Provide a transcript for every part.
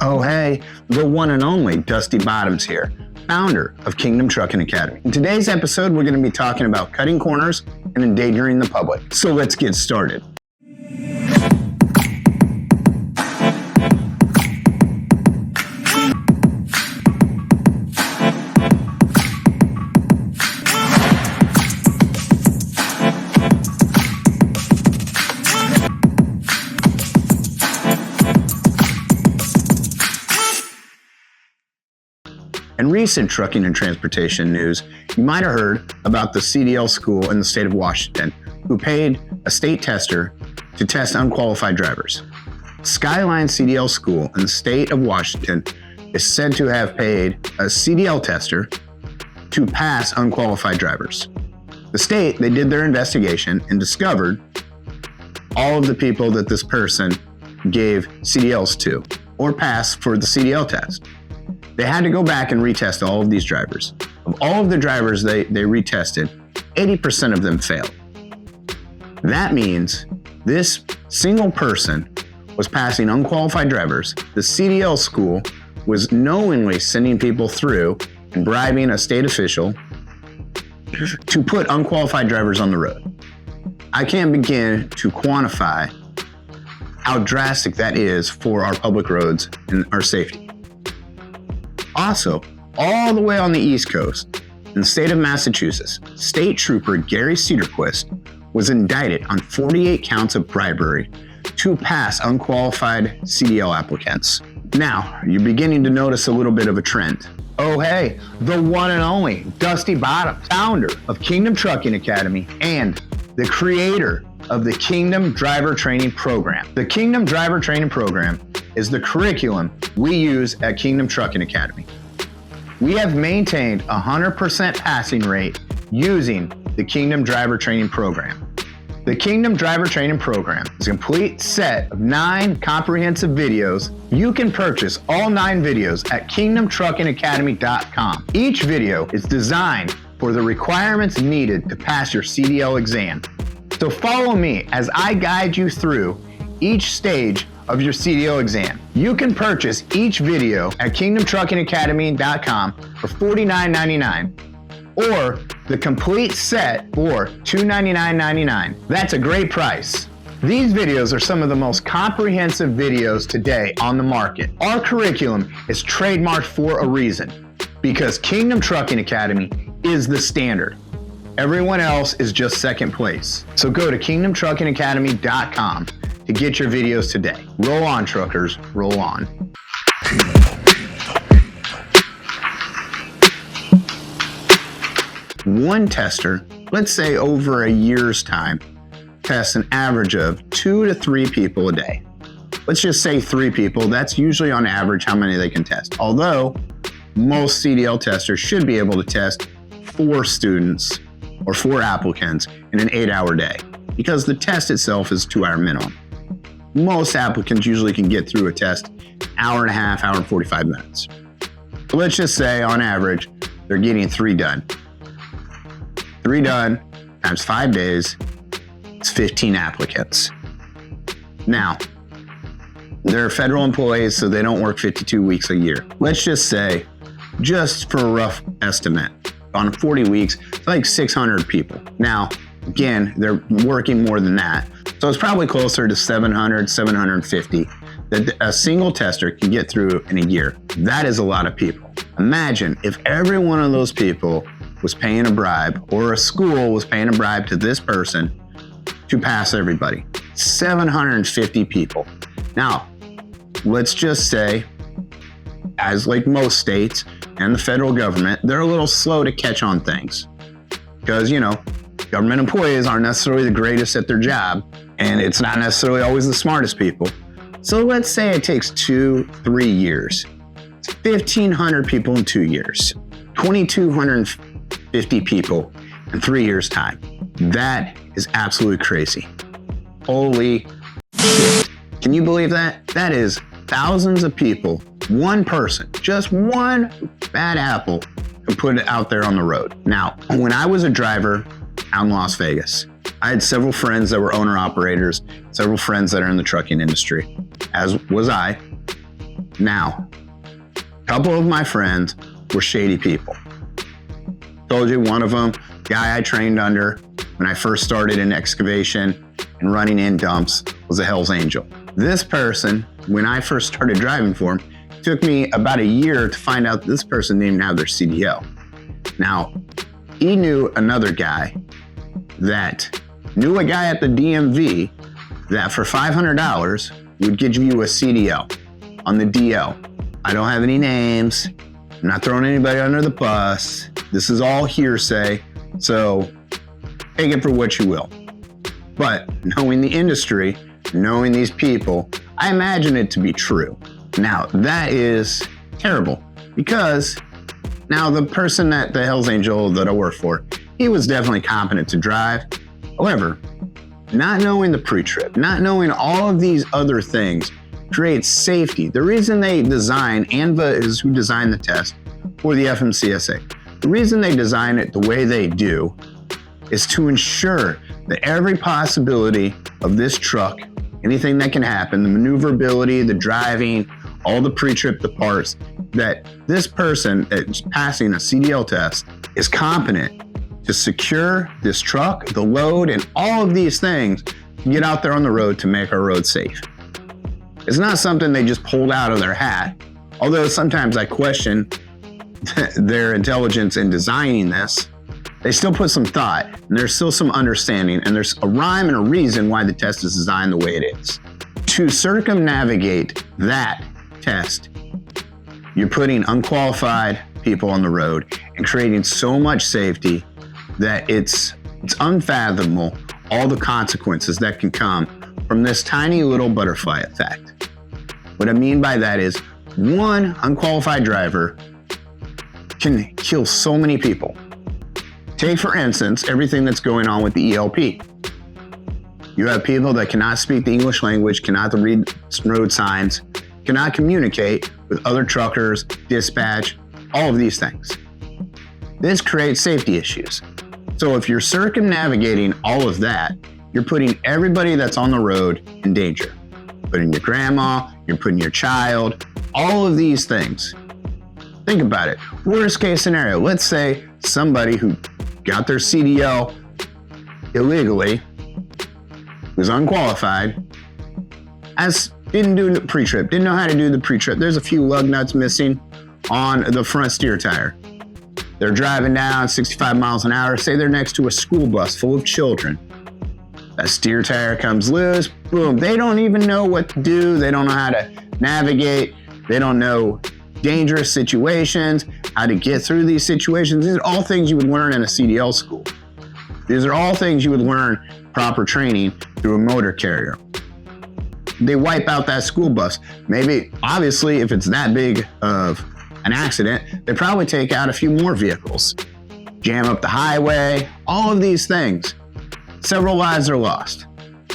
Oh hey, the one and only Dusty Bottoms here, founder of Kingdom Trucking Academy. In today's episode, we're going to be talking about cutting corners and endangering the public. So let's get started. In recent trucking and transportation news, you might have heard about the CDL school in the state of Washington who paid a state tester to test unqualified drivers. Skyline CDL school in the state of Washington is said to have paid a CDL tester to pass unqualified drivers. The state, they did their investigation and discovered all of the people that this person gave CDLs to or passed for the CDL test. They had to go back and retest all of these drivers. Of all of the drivers they retested, 80% of them failed. That means this single person was passing unqualified drivers. The CDL school was knowingly sending people through and bribing a state official to put unqualified drivers on the road. I can't begin to quantify how drastic that is for our public roads and our safety. Also, all the way on the East Coast, in the state of Massachusetts, State Trooper Gary Cedarquist was indicted on 48 counts of bribery to pass unqualified CDL applicants. Now, you're beginning to notice a little bit of a trend. Oh hey, the one and only Dusty Bottoms, founder of Kingdom Trucking Academy and the creator of the Kingdom Driver Training Program. The Kingdom Driver Training Program is the curriculum we use at Kingdom Trucking Academy. We have maintained a 100% passing rate using the Kingdom Driver Training Program. The Kingdom Driver Training Program is a complete set of 9 comprehensive videos. You can purchase all 9 videos at kingdomtruckingacademy.com. Each video is designed for the requirements needed to pass your CDL exam. So follow me as I guide you through each stage of your CDL exam. You can purchase each video at kingdomtruckingacademy.com for $49.99 or the complete set for $299.99. That's a great price. These videos are some of the most comprehensive videos today on the market. Our curriculum is trademarked for a reason because Kingdom Trucking Academy is the standard. Everyone else is just second place. So go to kingdomtruckingacademy.com to get your videos today. Roll on, truckers, roll on. One tester, let's say over a year's time, tests an average of 2 to 3 people a day. Let's just say 3 people. That's usually on average how many they can test. Although most CDL testers should be able to test 4 students or 4 applicants in an 8-hour day because the test itself is 2-hour minimum. Most applicants usually can get through a test hour and a half, hour and 45 minutes. So let's just say on average, they're getting 3 done. 3 done times 5 days, it's 15 applicants. Now, they're federal employees, so they don't work 52 weeks a year. Let's just say, just for a rough estimate, on 40 weeks, it's like 600 people. Now, again, they're working more than that. So it's probably closer to 700, 750 that a single tester can get through in a year. That is a lot of people. Imagine if every one of those people was paying a bribe or a school was paying a bribe to this person to pass everybody. 750 people. Now, let's just say, as like most states and the federal government, they're a little slow to catch on things because, government employees aren't necessarily the greatest at their job, and it's not necessarily always the smartest people. So let's say it takes 2-3 years. It's 1,500 people in 2 years, 2,250 people in 3 years' time. That is absolutely crazy. Holy shit. Can you believe that? That is thousands of people, one person, just one bad apple can put it out there on the road. Now, when I was a driver out in Las Vegas, I had several friends that were owner operators, several friends that are in the trucking industry, as was I. Now, a couple of my friends were shady people. Told you one of them, guy I trained under when I first started in excavation and running in dumps, was a Hell's Angel. This person, when I first started driving for him, took me about a year to find out this person didn't have their CDL. Now, he knew another guy that knew a guy at the DMV that for $500 would give you a CDL on the DL. I don't have any names. I'm not throwing anybody under the bus. This is all hearsay, so take it for what you will. But knowing the industry, knowing these people, I imagine it to be true. Now, that is terrible because now the person at the Hell's Angel that I work for, he was definitely competent to drive. However, not knowing the pre-trip, not knowing all of these other things creates safety. The reason they design, ANVA is who designed the test for the FMCSA. The reason they design it the way they do is to ensure that every possibility of this truck, anything that can happen, the maneuverability, the driving, all the pre-trip, the parts, that this person that's passing a CDL test is competent to secure this truck, the load, and all of these things to get out there on the road to make our road safe. It's not something they just pulled out of their hat, although sometimes I question their intelligence in designing this. They still put some thought, and there's still some understanding, and there's a rhyme and a reason why the test is designed the way it is. To circumnavigate that test, you're putting unqualified people on the road and creating so much safety that it's unfathomable all the consequences that can come from this tiny little butterfly effect. What I mean by that is one unqualified driver can kill so many people. Take, for instance, everything that's going on with the ELP. You have people that cannot speak the English language, cannot read road signs, cannot communicate with other truckers, dispatch, all of these things. This creates safety issues. So if you're circumnavigating all of that, you're putting everybody that's on the road in danger. Putting your grandma, you're putting your child, all of these things. Think about it. Worst case scenario, let's say somebody who got their CDL illegally, was unqualified, didn't do the pre-trip, didn't know how to do the pre-trip. There's a few lug nuts missing on the front steer tire. They're driving down 65 miles an hour. Say they're next to a school bus full of children. That steer tire comes loose, boom. They don't even know what to do. They don't know how to navigate. They don't know dangerous situations, how to get through these situations. These are all things you would learn in a CDL school. These are all things you would learn proper training through a motor carrier. They wipe out that school bus. Maybe, obviously, if it's that big of an accident, they probably take out a few more vehicles, jam up the highway, all of these things. Several lives are lost.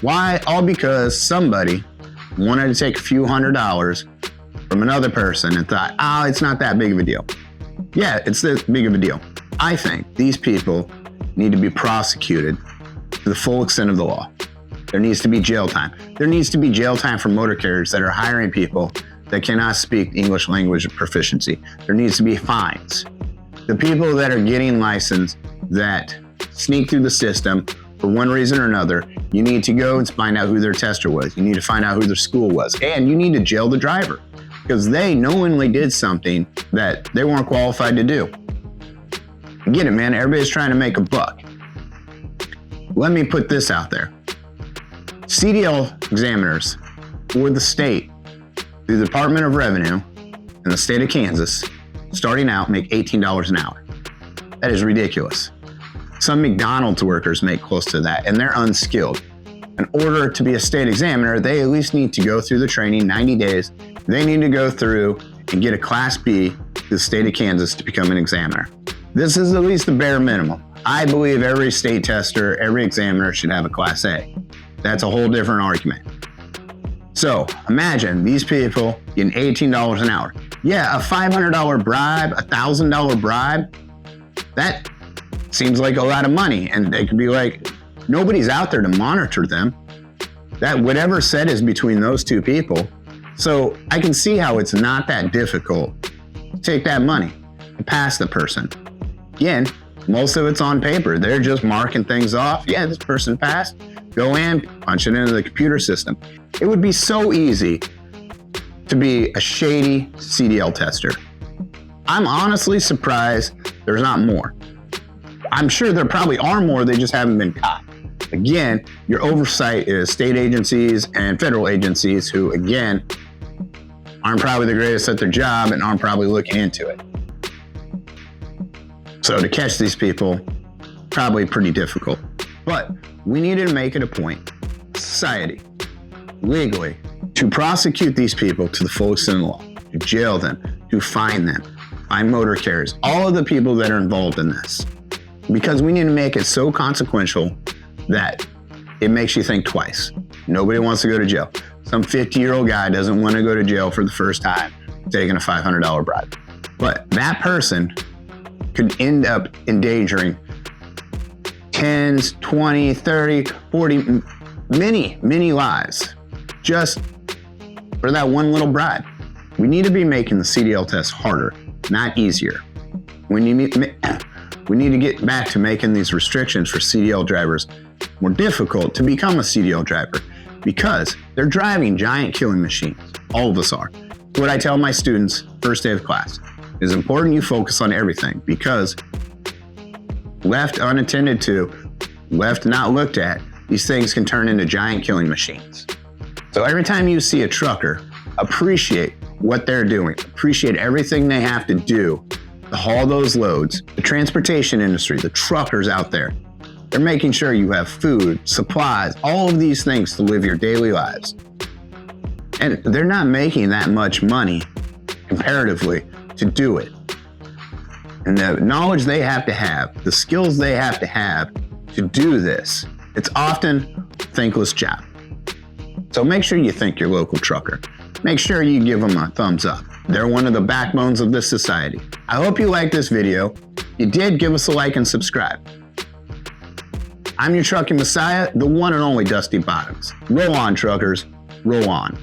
Why? All because somebody wanted to take a few $100s from another person and thought, it's not that big of a deal. Yeah, it's this big of a deal. I think these people need to be prosecuted to the full extent of the law. There needs to be jail time. There needs to be jail time for motor carriers that are hiring people that cannot speak English language proficiency. There needs to be fines. The people that are getting licensed that sneak through the system for one reason or another, you need to go and find out who their tester was. You need to find out who their school was. And you need to jail the driver because they knowingly did something that they weren't qualified to do. I get it, man. Everybody's trying to make a buck. Let me put this out there. CDL examiners for the state, through the Department of Revenue in the state of Kansas, starting out make $18 an hour. That is ridiculous. Some McDonald's workers make close to that, and they're unskilled. In order to be a state examiner, they at least need to go through the training, 90 days. They need to go through and get a Class B to the state of Kansas to become an examiner. This is at least the bare minimum. I believe every state tester, every examiner should have a Class A. That's a whole different argument. So imagine these people getting $18 an hour. Yeah, a $500 bribe, a $1,000 bribe, that seems like a lot of money. And they could be like, nobody's out there to monitor them. That whatever said is between those two people. So I can see how it's not that difficult to take that money and pass the person. Again, most of it's on paper. They're just marking things off. Yeah, this person passed. Go in, punch it into the computer system. It would be so easy to be a shady CDL tester. I'm honestly surprised there's not more. I'm sure there probably are more, they just haven't been caught. Again, your oversight is state agencies and federal agencies who, again, aren't probably the greatest at their job and aren't probably looking into it. So to catch these people, probably pretty difficult. But we need to make it a point, society, legally, to prosecute these people to the full extent of the law, to jail them, to fine them, fine motor carriers, all of the people that are involved in this. Because we need to make it so consequential that it makes you think twice. Nobody wants to go to jail. Some 50-year-old guy doesn't want to go to jail for the first time taking a $500 bribe. But that person could end up endangering 10s, 20, 30, 40, many lives just for that one little bribe. We need to be making the CDL test harder, not easier. We need to get back to making these restrictions for CDL drivers more difficult to become a CDL driver because they're driving giant killing machines. All of us are. What I tell my students first day of class is important you focus on everything because left unattended to, left not looked at, these things can turn into giant killing machines. So every time you see a trucker, appreciate what they're doing, appreciate everything they have to do to haul those loads. The transportation industry, the truckers out there, they're making sure you have food, supplies, all of these things to live your daily lives. And they're not making that much money comparatively to do it. And the knowledge they have to have, the skills they have to do this, it's often a thankless job. So make sure you thank your local trucker. Make sure you give them a thumbs up. They're one of the backbones of this society. I hope you liked this video. If you did, give us a like and subscribe. I'm your trucking messiah, the one and only Dusty Bottoms. Roll on, truckers. Roll on.